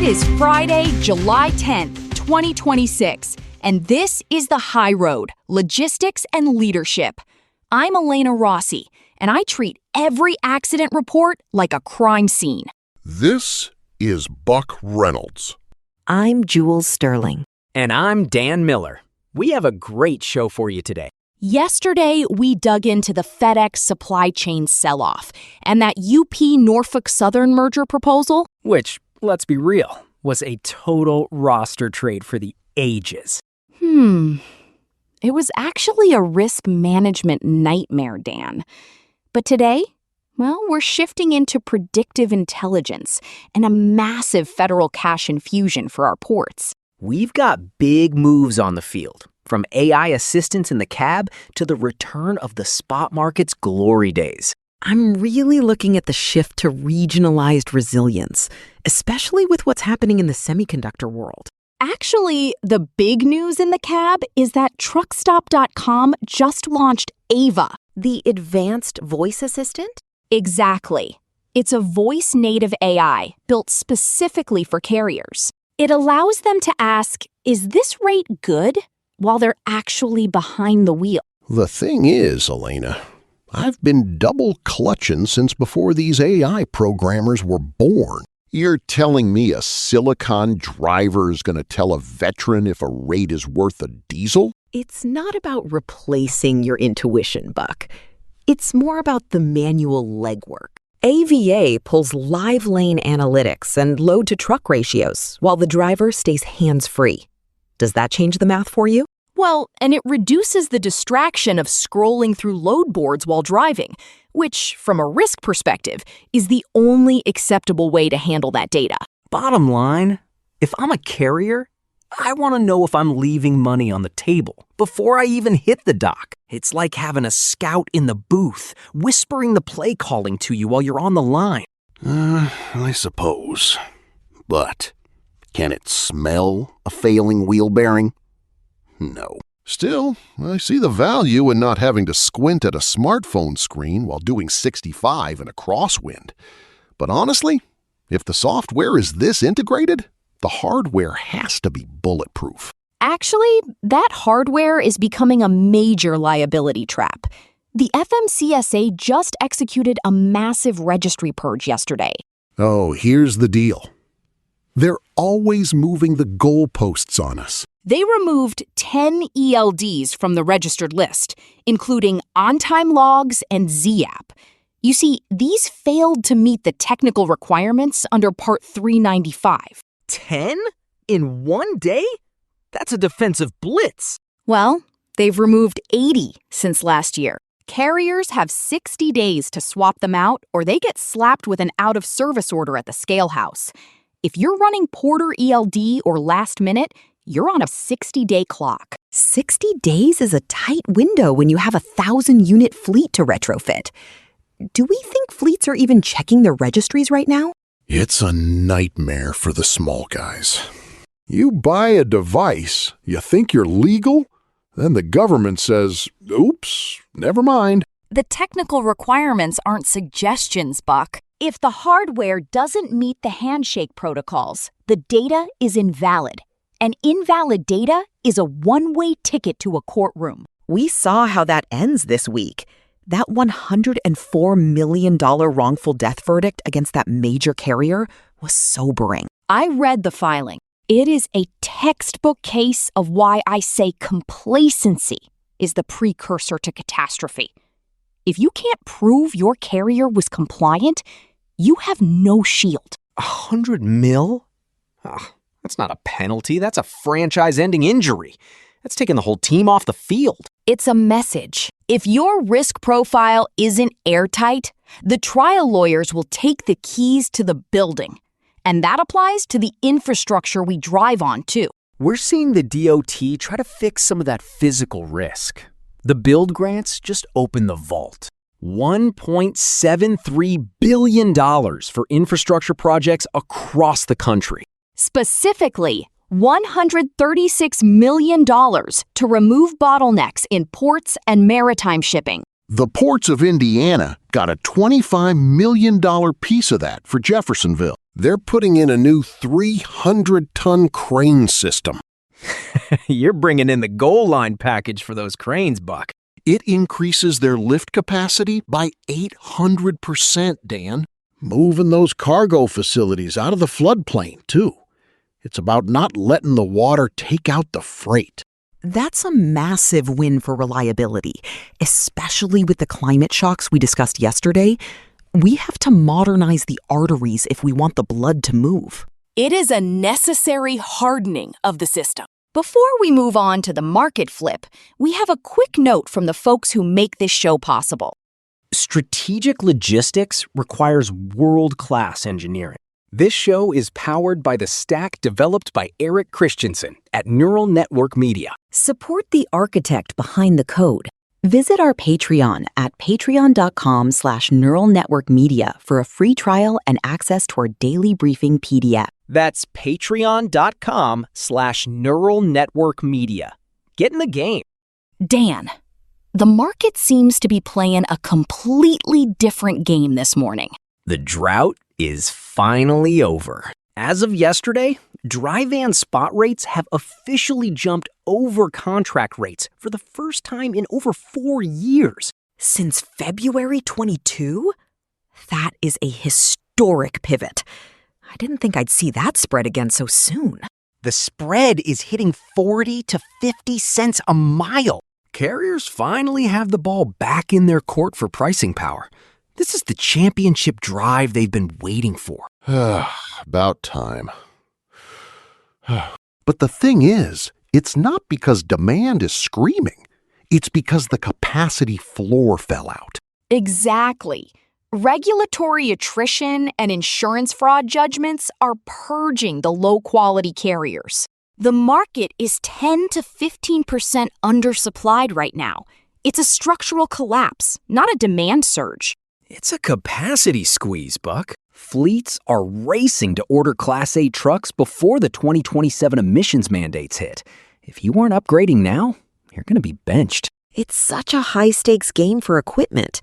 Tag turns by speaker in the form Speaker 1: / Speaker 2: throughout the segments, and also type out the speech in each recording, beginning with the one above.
Speaker 1: It is Friday, July 10th, 2026, and this is The High Road, Logistics and Leadership. I'm Elena Rossi, and I treat every accident report like a crime scene.
Speaker 2: This is Buck Reynolds.
Speaker 3: I'm Jules Sterling.
Speaker 4: And I'm Dan Miller. We have a great show for you today.
Speaker 1: Yesterday, we dug into the FedEx supply chain sell-off and that UP-Norfolk Southern merger proposal.
Speaker 4: Which, let's be real, was a total roster trade for the ages.
Speaker 1: It was actually a risk management nightmare, Dan. But today, well, we're shifting into predictive intelligence and a massive federal cash infusion for our ports.
Speaker 4: We've got big moves on the field, from AI assistance in the cab to the return of the spot market's glory days.
Speaker 3: I'm really looking at the shift to regionalized resilience, especially with what's happening in the semiconductor world.
Speaker 1: Actually, the big news in the cab is that truckstop.com just launched Ava.
Speaker 3: The advanced voice assistant?
Speaker 1: Exactly. It's a voice-native AI built specifically for carriers. It allows them to ask, is this rate good? While they're actually behind the wheel.
Speaker 2: The thing is, Elena, I've been double clutching since before these AI programmers were born. You're telling me a Silicon driver is going to tell a veteran if a rate is worth a diesel?
Speaker 3: It's not about replacing your intuition, Buck. It's more about the manual legwork. AVA pulls live lane analytics and load-to-truck ratios while the driver stays hands-free. Does that change the math for you?
Speaker 1: Well, and it reduces the distraction of scrolling through load boards while driving, which, from a risk perspective, is the only acceptable way to handle that data.
Speaker 4: Bottom line, if I'm a carrier, I want to know if I'm leaving money on the table before I even hit the dock. It's like having a scout in the booth, whispering the play calling to you while you're on the line.
Speaker 2: I suppose. But can it smell a failing wheel bearing? No. Still, I see the value in not having to squint at a smartphone screen while doing 65 in a crosswind. But honestly, if the software is this integrated, the hardware has to be bulletproof.
Speaker 1: Actually, that hardware is becoming a major liability trap. The FMCSA just executed a massive registry purge yesterday.
Speaker 2: Oh, here's the deal. They're always moving the goalposts on us.
Speaker 1: They removed 10 ELDs from the registered list, including on-time logs and ZApp. You see, these failed to meet the technical requirements under Part 395.
Speaker 4: 10? In one day? That's a defensive blitz.
Speaker 1: Well, they've removed 80 since last year. Carriers have 60 days to swap them out, or they get slapped with an out-of-service order at the scale house. If you're running Porter ELD or last minute, you're on a 60-day clock.
Speaker 3: 60 days is a tight window when you have a 1,000-unit fleet to retrofit. Do we think fleets are even checking their registries right now?
Speaker 2: It's a nightmare for the small guys. You buy a device, you think you're legal, then the government says, oops, never mind.
Speaker 1: The technical requirements aren't suggestions, Buck. If the hardware doesn't meet the handshake protocols, the data is invalid. And invalid data is a one-way ticket to a courtroom.
Speaker 3: We saw how that ends this week. That $104 million wrongful death verdict against that major carrier was sobering.
Speaker 1: I read the filing. It is a textbook case of why I say complacency is the precursor to catastrophe. If you can't prove your carrier was compliant, you have no shield.
Speaker 4: $100 million? That's not a penalty. That's a franchise-ending injury. That's taking the whole team off the field.
Speaker 1: It's a message. If your risk profile isn't airtight, the trial lawyers will take the keys to the building. And that applies to the infrastructure we drive on, too.
Speaker 4: We're seeing the DOT try to fix some of that physical risk. The build grants just opened the vault. $1.73 billion for infrastructure projects across the country.
Speaker 1: Specifically, $136 million to remove bottlenecks in ports and maritime shipping.
Speaker 2: The ports of Indiana got a $25 million piece of that for Jeffersonville. They're putting in a new 300-ton crane system.
Speaker 4: You're bringing in the goal line package for those cranes, Buck.
Speaker 2: It increases their lift capacity by 800%, Dan. Moving those cargo facilities out of the floodplain, too. It's about not letting the water take out the freight.
Speaker 3: That's a massive win for reliability, especially with the climate shocks we discussed yesterday. We have to modernize the arteries if we want the blood to move.
Speaker 1: It is a necessary hardening of the system. Before we move on to the market flip, we have a quick note from the folks who make this show possible.
Speaker 4: Strategic logistics requires world-class engineering. This show is powered by the stack developed by Eric Christensen at Neural Network Media.
Speaker 3: Support the architect behind the code. Visit our Patreon at patreon.com/neuralnetworkmedia for a free trial and access to our daily briefing PDF.
Speaker 4: That's patreon.com/neural network media. Get in the game.
Speaker 1: Dan, the market seems to be playing a completely different game this morning.
Speaker 4: The drought is finally over. As of yesterday, dry van spot rates have officially jumped over contract rates for the first time in over 4 years.
Speaker 3: Since February 22? That is a historic pivot. I didn't think I'd see that spread again so soon.
Speaker 4: The spread is hitting 40 to 50 cents a mile. Carriers finally have the ball back in their court for pricing power. This is the championship drive they've been waiting for.
Speaker 2: About time. But the thing is, it's not because demand is screaming. It's because the capacity floor fell out.
Speaker 1: Exactly. Regulatory attrition and insurance fraud judgments are purging the low-quality carriers. The market is 10 to 15% undersupplied right now. It's a structural collapse, not a demand surge.
Speaker 4: It's a capacity squeeze, Buck. Fleets are racing to order Class 8 trucks before the 2027 emissions mandates hit. If you aren't upgrading now, you're going to be benched.
Speaker 3: It's such a high-stakes game for equipment.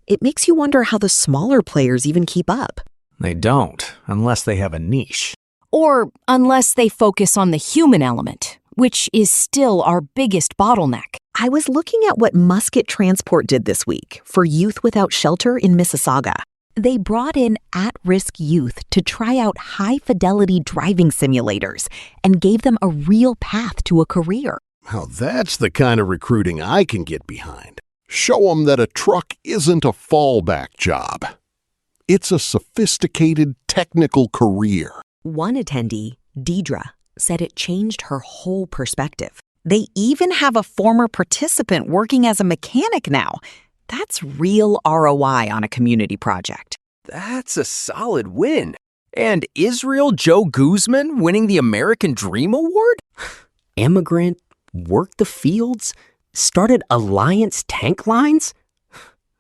Speaker 3: It makes you wonder how the smaller players even keep up.
Speaker 4: They don't, unless they have a niche.
Speaker 1: Or unless they focus on the human element, which is still our biggest bottleneck.
Speaker 3: I was looking at what Musket Transport did this week for Youth Without Shelter in Mississauga. They brought in at-risk youth to try out high-fidelity driving simulators and gave them a real path to a career.
Speaker 2: Now that's the kind of recruiting I can get behind. Show them that a truck isn't a fallback job. It's a sophisticated technical career.
Speaker 3: One attendee, Deidre, said it changed her whole perspective. They even have a former participant working as a mechanic now. That's real ROI on a community project.
Speaker 4: That's a solid win. And Israel Joe Guzman winning the American Dream Award? Immigrant, worked the fields, started Alliance Tank Lines?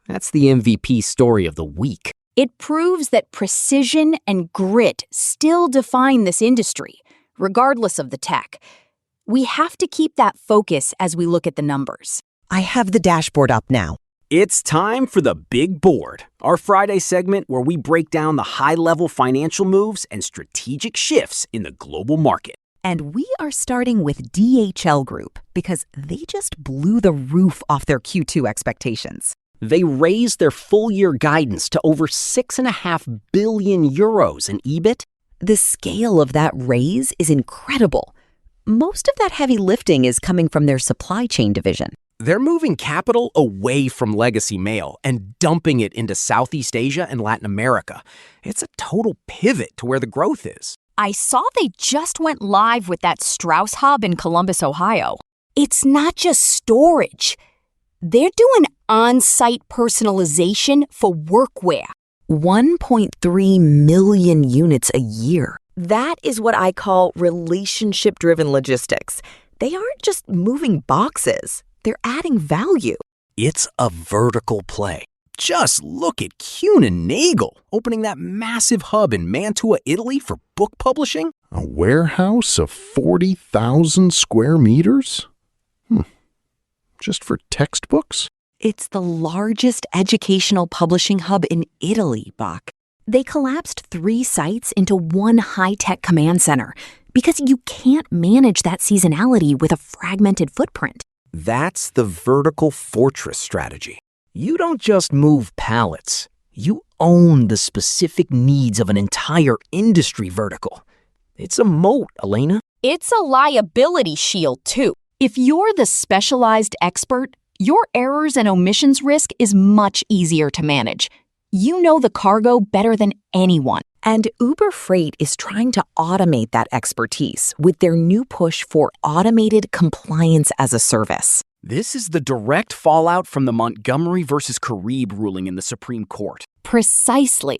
Speaker 4: That's the MVP story of the week.
Speaker 1: It proves that precision and grit still define this industry, regardless of the tech. We have to keep that focus as we look at the numbers.
Speaker 3: I have the dashboard up now.
Speaker 4: It's time for the Big Board, our Friday segment where we break down the high-level financial moves and strategic shifts in the global market.
Speaker 3: And we are starting with DHL Group because they just blew the roof off their Q2 expectations.
Speaker 4: They raised their full-year guidance to over 6.5 billion euros in EBIT.
Speaker 3: The scale of that raise is incredible. Most of that heavy lifting is coming from their supply chain division.
Speaker 4: They're moving capital away from legacy mail and dumping it into Southeast Asia and Latin America. It's a total pivot to where the growth is.
Speaker 1: I saw they just went live with that Strauss hub in Columbus, Ohio. It's not just storage. They're doing on-site personalization for workwear.
Speaker 3: 1.3 million units a year. That is what I call relationship-driven logistics. They aren't just moving boxes. They're adding value.
Speaker 4: It's a vertical play. Just look at Kuhn & Nagel opening that massive hub in Mantua, Italy for book publishing.
Speaker 2: A warehouse of 40,000 square meters? Just for textbooks?
Speaker 3: It's the largest educational publishing hub in Italy, Bach.
Speaker 1: They collapsed 3 sites into one high-tech command center because you can't manage that seasonality with a fragmented footprint.
Speaker 4: That's the vertical fortress strategy. You don't just move pallets. You own the specific needs of an entire industry vertical. It's a moat, Elena.
Speaker 1: It's a liability shield, too. If you're the specialized expert, your errors and omissions risk is much easier to manage. You know the cargo better than anyone.
Speaker 3: And Uber Freight is trying to automate that expertise with their new push for automated compliance as a service.
Speaker 5: This is the direct fallout from the Montgomery versus Carib ruling in the Supreme Court.
Speaker 1: Precisely.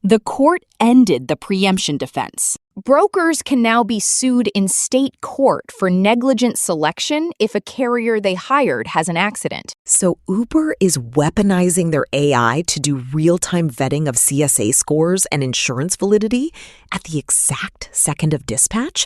Speaker 1: The court ended the preemption defense. Brokers can now be sued in state court for negligent selection if a carrier they hired has an accident.
Speaker 3: So Uber is weaponizing their AI to do real-time vetting of CSA scores and insurance validity at the exact second of dispatch?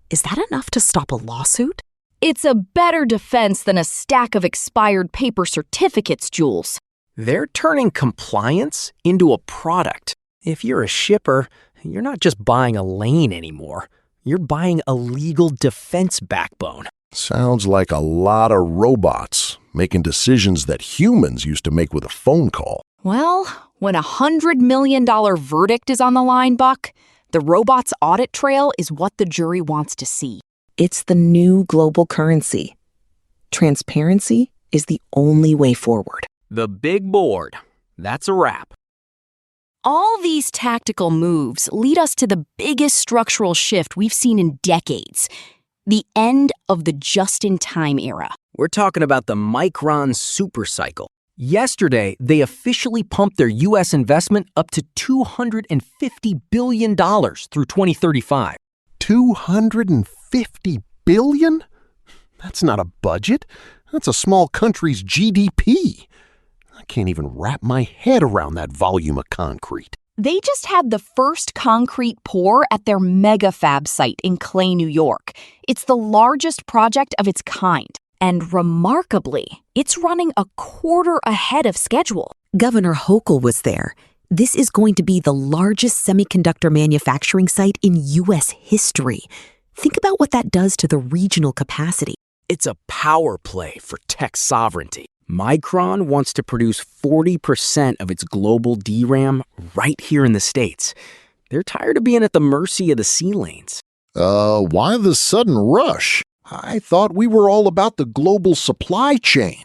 Speaker 3: Is that enough to stop a lawsuit?
Speaker 1: It's a better defense than a stack of expired paper certificates, Jules.
Speaker 4: They're turning compliance into a product. If you're a shipper, you're not just buying a lane anymore. You're buying a legal defense backbone.
Speaker 2: Sounds like a lot of robots making decisions that humans used to make with a phone call.
Speaker 1: Well, when $100 million verdict is on the line, Buck, the robot's audit trail is what the jury wants to see.
Speaker 3: It's the new global currency. Transparency is the only way forward.
Speaker 5: The big board. That's a wrap.
Speaker 1: All these tactical moves lead us to the biggest structural shift we've seen in decades, the end of the just-in-time era.
Speaker 4: We're talking about the Micron supercycle. Yesterday, they officially pumped their U.S. investment up to $250 billion through 2035.
Speaker 2: $250 billion? That's not a budget. That's a small country's GDP. I can't even wrap my head around that volume of concrete.
Speaker 1: They just had the first concrete pour at their mega fab site in Clay, New York. It's the largest project of its kind. And remarkably, it's running a quarter ahead of schedule.
Speaker 3: Governor Hochul was there. This is going to be the largest semiconductor manufacturing site in U.S. history. Think about what that does to the regional capacity.
Speaker 5: It's a power play for tech sovereignty. Micron wants to produce 40% of its global DRAM right here in the States. They're tired of being at the mercy of the sea lanes.
Speaker 2: Why the sudden rush? I thought we were all about the global supply chain.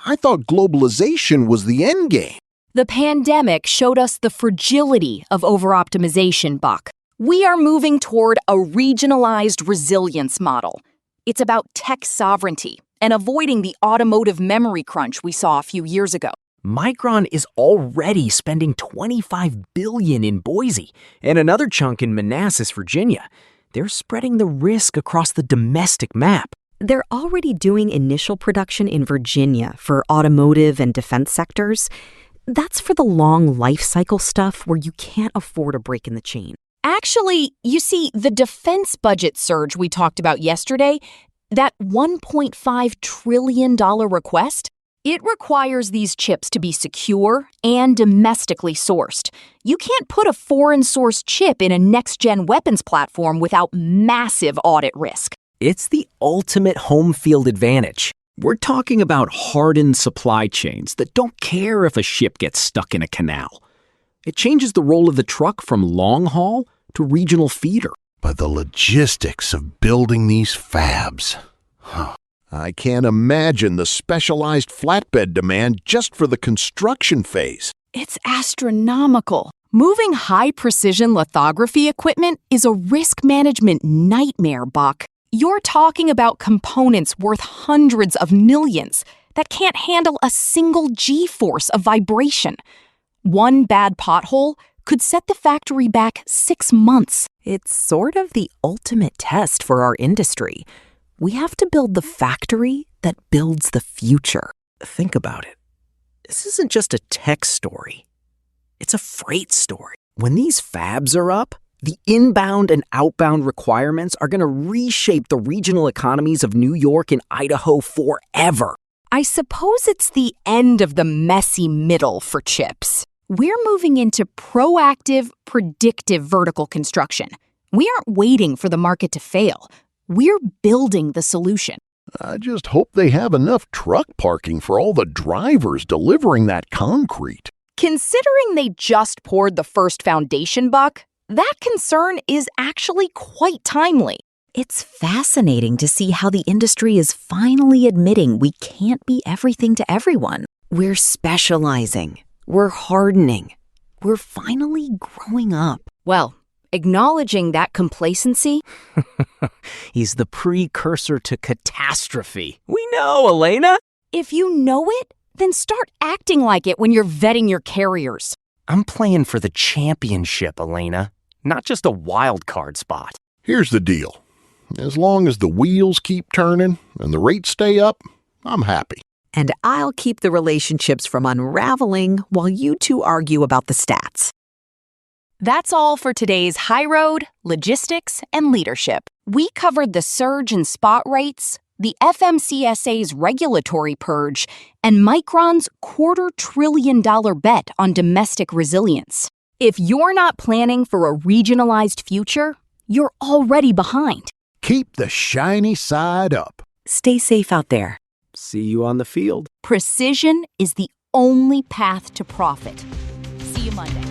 Speaker 2: I thought globalization was the end game.
Speaker 1: The pandemic showed us the fragility of over-optimization, Buck. We are moving toward a regionalized resilience model. It's about tech sovereignty and avoiding the automotive memory crunch we saw a few years ago.
Speaker 4: Micron is already spending $25 billion in Boise and another chunk in Manassas, Virginia. They're spreading the risk across the domestic map.
Speaker 3: They're already doing initial production in Virginia for automotive and defense sectors. That's for the long life cycle stuff where you can't afford a break in the chain.
Speaker 1: Actually, you see, the defense budget surge we talked about yesterday, that $1.5 trillion request, it requires these chips to be secure and domestically sourced. You can't put a foreign-sourced chip in a next-gen weapons platform without massive audit risk.
Speaker 4: It's the ultimate home field advantage. We're talking about hardened supply chains that don't care if a ship gets stuck in a canal. It changes the role of the truck from long haul to regional feeder.
Speaker 2: But the logistics of building these fabs. I can't imagine the specialized flatbed demand just for the construction phase.
Speaker 1: It's astronomical. Moving high-precision lithography equipment is a risk management nightmare, Buck. You're talking about components worth hundreds of millions that can't handle a single G-force of vibration. One bad pothole could set the factory back 6 months.
Speaker 3: It's sort of the ultimate test for our industry. We have to build the factory that builds the future.
Speaker 4: Think about it. This isn't just a tech story. It's a freight story. When these fabs are up, the inbound and outbound requirements are going to reshape the regional economies of New York and Idaho forever.
Speaker 1: I suppose it's the end of the messy middle for chips. We're moving into proactive, predictive vertical construction. We aren't waiting for the market to fail. We're building the solution.
Speaker 2: I just hope they have enough truck parking for all the drivers delivering that concrete.
Speaker 1: Considering they just poured the first foundation, Buck, that concern is actually quite timely.
Speaker 3: It's fascinating to see how the industry is finally admitting we can't be everything to everyone. We're specializing. We're hardening. We're finally growing up.
Speaker 1: Well, acknowledging that complacency...
Speaker 4: He's the precursor to catastrophe. We know, Elena.
Speaker 1: If you know it, then start acting like it when you're vetting your carriers.
Speaker 4: I'm playing for the championship, Elena, not just a wild card spot.
Speaker 2: Here's the deal. As long as the wheels keep turning and the rates stay up, I'm happy.
Speaker 3: And I'll keep the relationships from unraveling while you two argue about the stats.
Speaker 1: That's all for today's High Road, Logistics, and Leadership. We covered the surge in spot rates, the FMCSA's regulatory purge, and Micron's $250 billion bet on domestic resilience. If you're not planning for a regionalized future, you're already behind.
Speaker 2: Keep the shiny side up.
Speaker 3: Stay safe out there.
Speaker 4: See you on the field.
Speaker 1: Precision is the only path to profit. See you Monday.